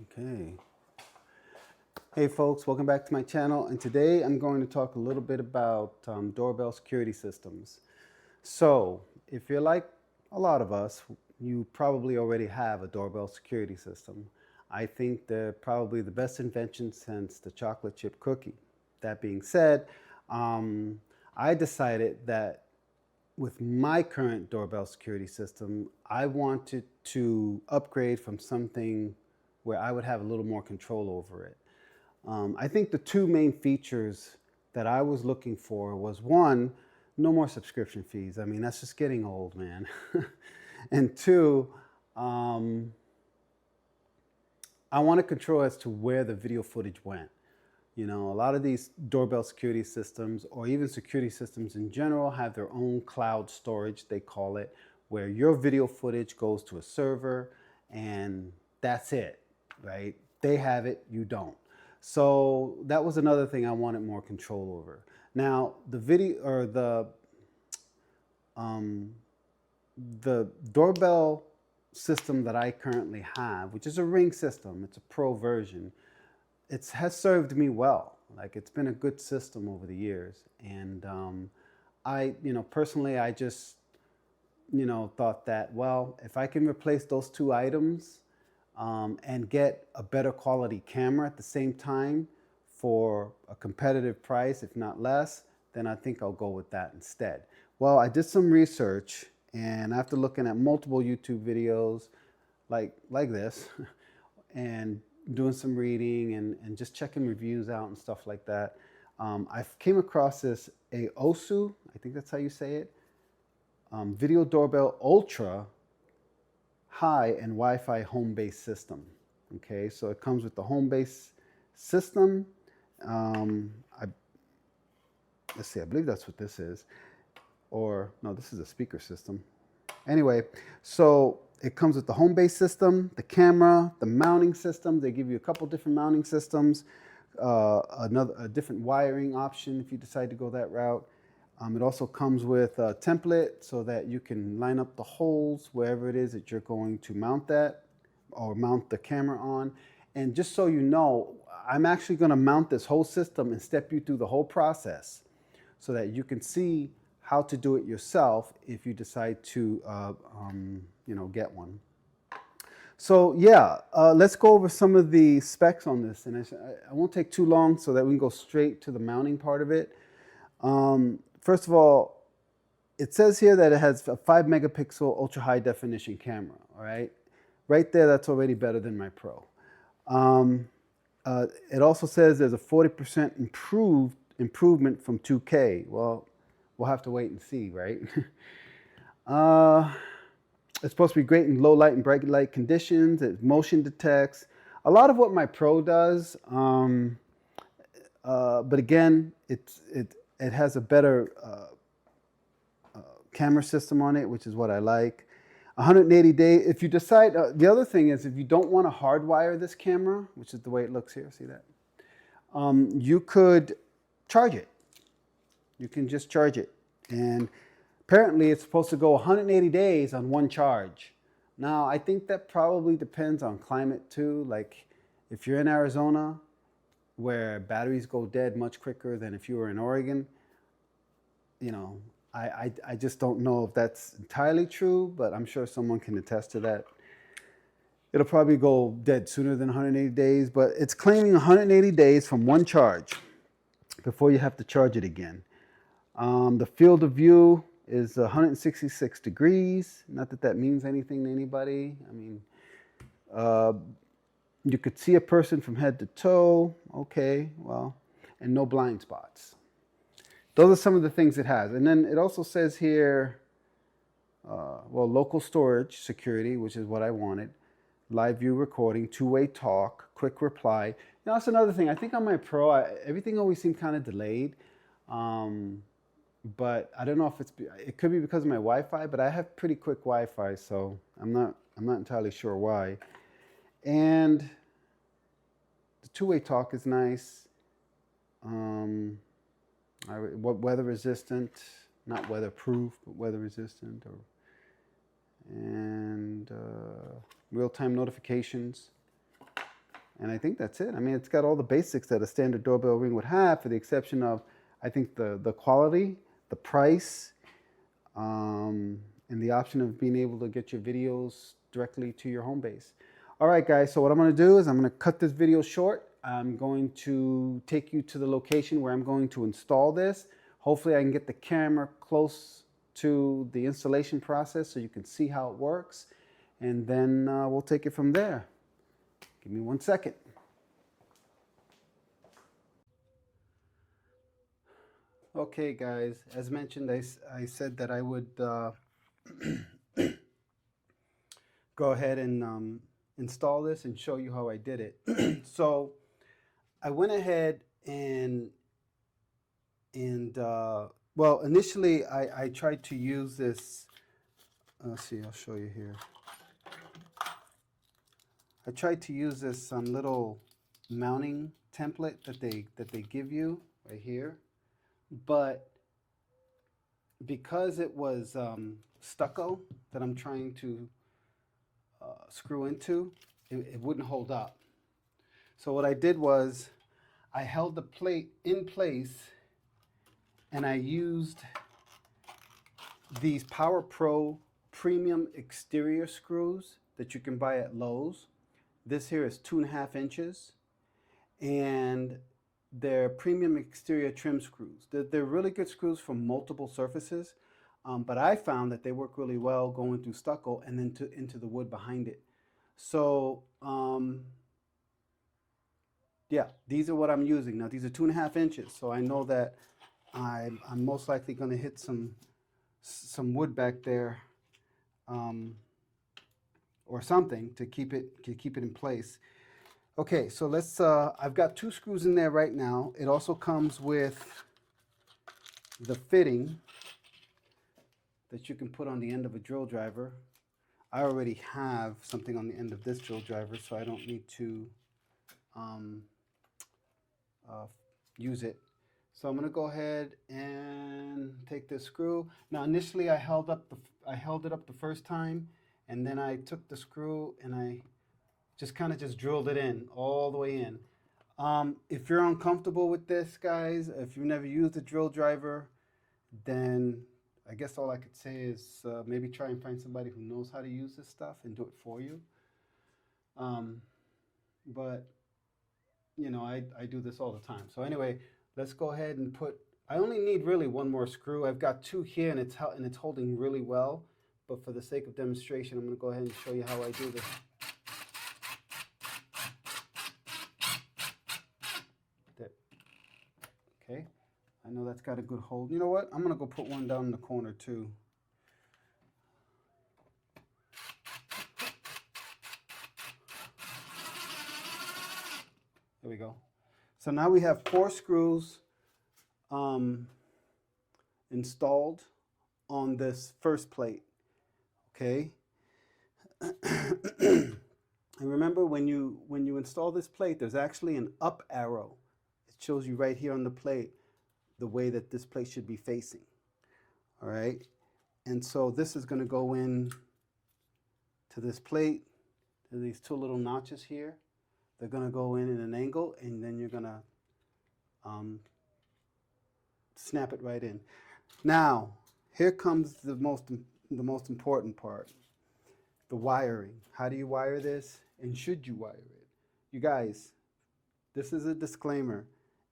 Okay. Hey folks, welcome back to my channel, and today I'm going to talk a little bit about doorbell security systems. So, if you're like a lot of us, you probably already have a doorbell security system. I think they're probably the best invention since the chocolate chip cookie. That being said, um, I decided that with my current doorbell security system, I wanted to upgrade from something where I would have a little more control over it. I think the two main features that I was looking for was one, no more subscription fees. I mean, that's just getting old, man. And two, um, I want to control as to where the video footage went. You know, a lot of these doorbell security systems, or even security systems in general, have their own cloud storage, they call it, where your video footage goes to a server and that's it, right? They have it, you don't. So that was another thing I wanted more control over. Now, the video or um, the doorbell system that I currently have, which is a Ring system, it's a pro version, it has served me well. Like, it's been a good system over the years. And personally, I just, thought that, well, if I can replace those two items and get a better quality camera at the same time for a competitive price, if not less, then I think I'll go with that instead. Well, I did some research, and after looking at multiple YouTube videos like this, and doing some reading and just checking reviews out and stuff like that, I came across this AOSU, I think that's how you say it, Video Doorbell Ultra High and Wi-Fi home-based system. Okay, so it comes with the home-based system. I, let's see, I believe that's what this is. Or, no, this is a speaker system. Anyway, so it comes with the home-based system, the camera, the mounting system. They give you a couple different mounting systems, a different wiring option if you decide to go that route. It also comes with a template so that you can line up the holes wherever it is that you're going to mount that or mount the camera on. And just so you know, I'm actually going to mount this whole system and step you through the whole process so that you can see how to do it yourself if you decide to get one. So yeah, let's go over some of the specs on this, and I won't take too long so that we can go straight to the mounting part of it. First of all, it says here that it has a 5 megapixel ultra high definition camera. All right, right there, that's already better than my Pro. It also says there's a 40% improvement from 2K. Well, we'll have to wait and see, right? It's supposed to be great in low light and bright light conditions. It motion detects. A lot of what my Pro does, but again, it has a better camera system on it, which is what I like. 180 days. If you decide, the other thing is, if you don't want to hardwire this camera, which is the way it looks here, see that? You could charge it. You can just charge it. And apparently it's supposed to go 180 days on one charge. Now, I think that probably depends on climate too. Like, if you're in Arizona, where batteries go dead much quicker than if you were in Oregon, I just don't know if that's entirely true, but I'm sure someone can attest to that. It'll probably go dead sooner than 180 days, but it's claiming 180 days from one charge before you have to charge it again. The field of view is 166 degrees. Not that that means anything to anybody. I mean, you could see a person from head to toe. Okay, well, and no blind spots. Those are some of the things it has. And then it also says here, local storage security, which is what I wanted. Live view recording, two-way talk, quick reply. Now, that's another thing. I think on my Pro, everything always seemed kind of delayed. But I don't know if it could be because of my Wi-Fi, but I have pretty quick Wi-Fi, so I'm not entirely sure why. And the two-way talk is nice. What weather resistant, not weatherproof, but weather resistant, and real-time notifications. And I think that's it. I mean, it's got all the basics that a standard doorbell ring would have, for the exception of, I think, the quality, the price, and the option of being able to get your videos directly to your home base. All right, guys, so what I'm going to do is I'm going to cut this video short. I'm going to take you to the location where I'm going to install this. Hopefully I can get the camera close to the installation process so you can see how it works, and then we'll take it from there. Give me 1 second. Okay, guys, as mentioned, I said that I would go ahead and install this and show you how I did it. So I went ahead and well, initially I tried to use this. Let's see, I'll show you here. I tried to use this little mounting template that they give you right here, but because it was stucco that I'm trying to screw into, it wouldn't hold up. So what I did was I held the plate in place and I used these Power Pro premium exterior screws that you can buy at Lowe's. This here is 2.5 inches, and they're premium exterior trim screws. They're really good screws for multiple surfaces, but I found that they work really well going through stucco and then into the wood behind it. So yeah, these are what I'm using. Now these are 2.5 inches, so I know that I'm most likely going to hit some wood back there, or something to keep it in place. Okay, so let's. I've got 2 screws in there right now. It also comes with the fitting that you can put on the end of a drill driver. I already have something on the end of this drill driver, so I don't need to use it. So I'm going to go ahead and take this screw. Now initially I held it up the first time, and then I took the screw and I just kind of drilled it in all the way in. If you're uncomfortable with this, guys, if you've never used a drill driver, then I guess all I could say is maybe try and find somebody who knows how to use this stuff and do it for you. But you know, I do this all the time. So anyway, let's go ahead and I only need really 1 more screw. I've got 2 here and it's holding really well. But for the sake of demonstration, I'm going to go ahead and show you how I do this. There. Okay, I know that's got a good hold. You know what? I'm going to go put one down in the corner too. There we go. So now we have 4 screws installed on this first plate. Okay. And remember, when you install this plate, there's actually an up arrow. It shows you right here on the plate the way that this plate should be facing. All right. And so this is going to go in to this plate. There's these 2 little notches here. They're going to go in an angle, and then you're going to snap it right in. Now, here comes the most important part, the wiring. How do you wire this, and should you wire it? You guys, this is a disclaimer.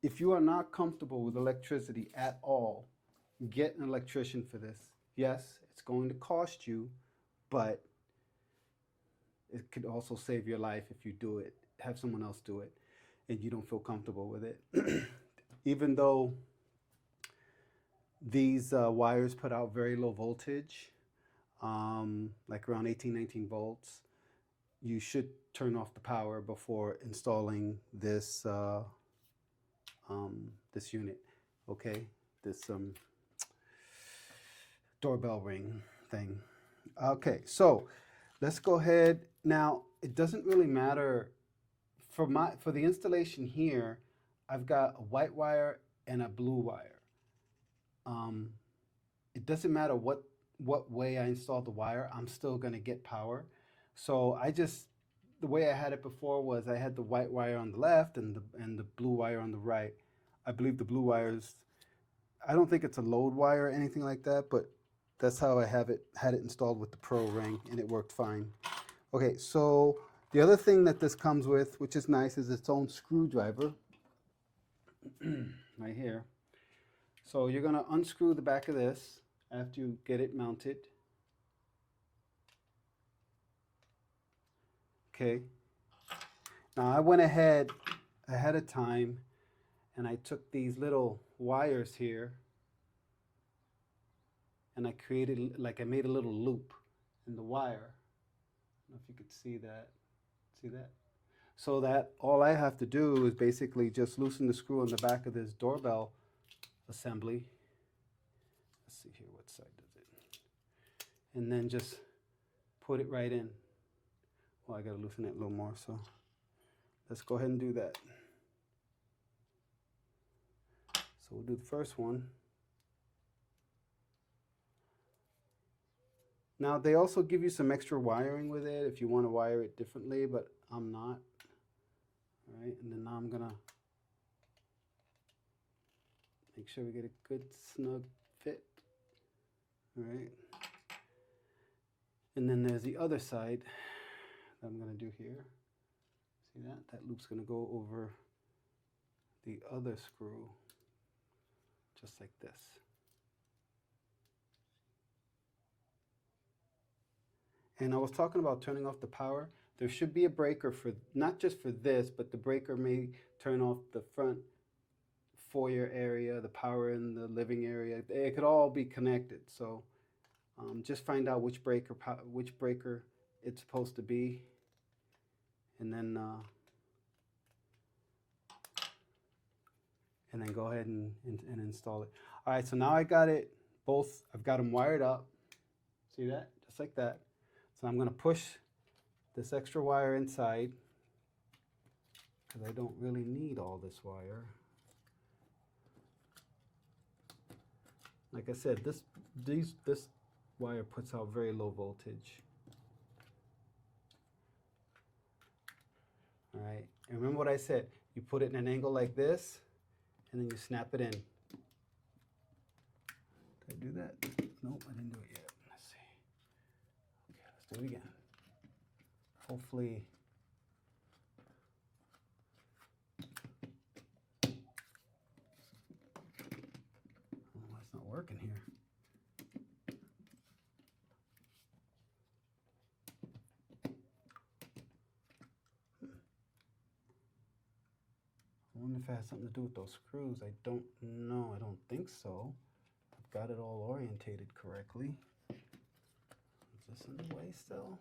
If you are not comfortable with electricity at all, get an electrician for this. Yes, it's going to cost you, but it could also save your life if you do it. Have someone else do it and you don't feel comfortable with it. Even though these wires put out very low voltage, like around 18, 19 volts, you should turn off the power before installing this this unit. Okay, this doorbell ring thing. Okay, so let's go ahead. Now, it doesn't really matter for the installation here. I've got a white wire and a blue wire. It doesn't matter what way I install the wire, I'm still going to get power. So I just the way I had it before was I had the white wire on the left and the blue wire on the right. I believe the blue wires, I don't think it's a load wire or anything like that, but that's how I had it installed with the Pro ring, and it worked fine. Okay, so the other thing that this comes with, which is nice, is its own screwdriver right here. So you're going to unscrew the back of this after you get it mounted. Okay. Now I went ahead of time and I took these little wires here and I created, like I made a little loop in the wire. I don't know if you could see that. See that? So that all I have to do is basically just loosen the screw on the back of this doorbell assembly. Let's see here, what side does it? And then just put it right in. Well, I gotta loosen it a little more, so let's go ahead and do that. So we'll do the first one. Now they also give you some extra wiring with it if you want to wire it differently, but I'm not. All right, and then now I'm gonna make sure we get a good snug fit. All right. And then there's the other side that I'm gonna do here. See that? That loop's gonna go over the other screw, just like this. And I was talking about turning off the power. There should be a breaker for, not just for this, but the breaker may turn off the front foyer area, the power in the living area. It could all be connected. So just find out which breaker it's supposed to be, and then go ahead and install it. All right, so now I got it both. I've got them wired up. See that? Just like that. So I'm going to push this extra wire inside because I don't really need all this wire. Like I said, this wire puts out very low voltage. All right, and remember what I said. You put it in an angle like this, and then you snap it in. Did I do that? Nope, I didn't do it yet. Let's see. Okay, let's do it again. Hopefully. I don't know why it's not working here. I wonder if it has something to do with those screws. I don't know. I don't think so. I've got it all orientated correctly. Is this in the way still?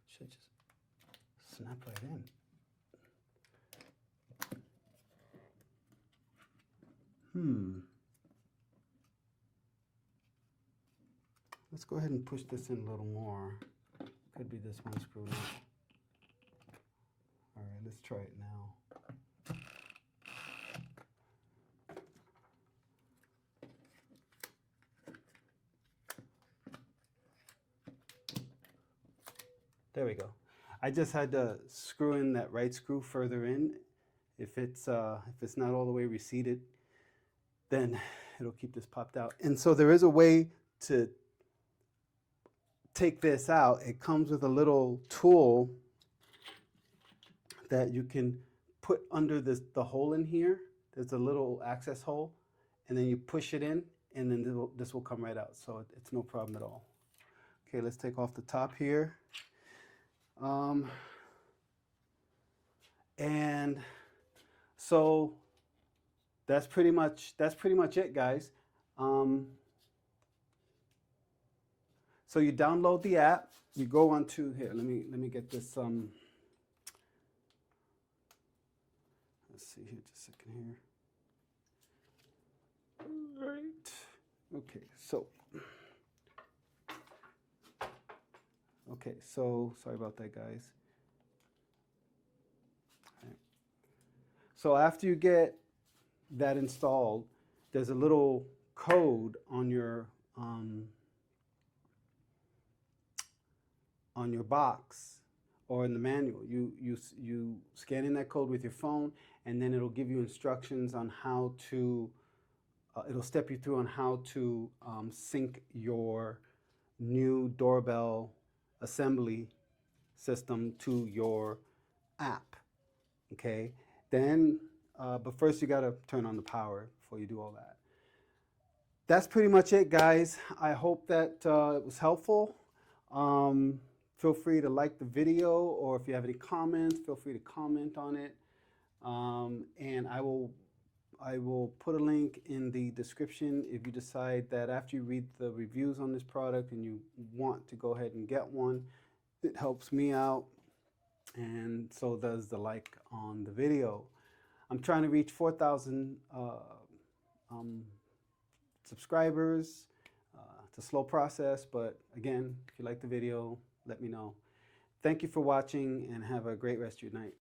Should just snap right in. Let's go ahead and push this in a little more. Could be this one screw now. All right, let's try it now. There we go. I just had to screw in that right screw further in. If it's not all the way receded, then it'll keep this popped out. And so there is a way to take this out. It comes with a little tool that you can put under the hole in here. There's a little access hole, and then you push it in, and then this will come right out. So it's no problem at all. Okay, let's take off the top here. And so that's pretty much it, guys. So you download the app. You go onto here. Let me get this. Let's see here, just a second here. All right. Okay. So sorry about that, guys. All right. So after you get that installed, there's a little code on your on your box or in the manual. You scan in that code with your phone, and then it'll give you instructions on how to, it'll step you through on how to sync your new doorbell assembly system to your app. Okay, then, but first you got to turn on the power before you do all that. That's pretty much it, guys. I hope that it was helpful. Feel free to like the video, or if you have any comments, feel free to comment on it. And I will put a link in the description if you decide that after you read the reviews on this product and you want to go ahead and get one. It helps me out, and so does the like on the video. I'm trying to reach 4,000 subscribers. It's a slow process, but again, if you like the video, let me know. Thank you for watching, and have a great rest of your night.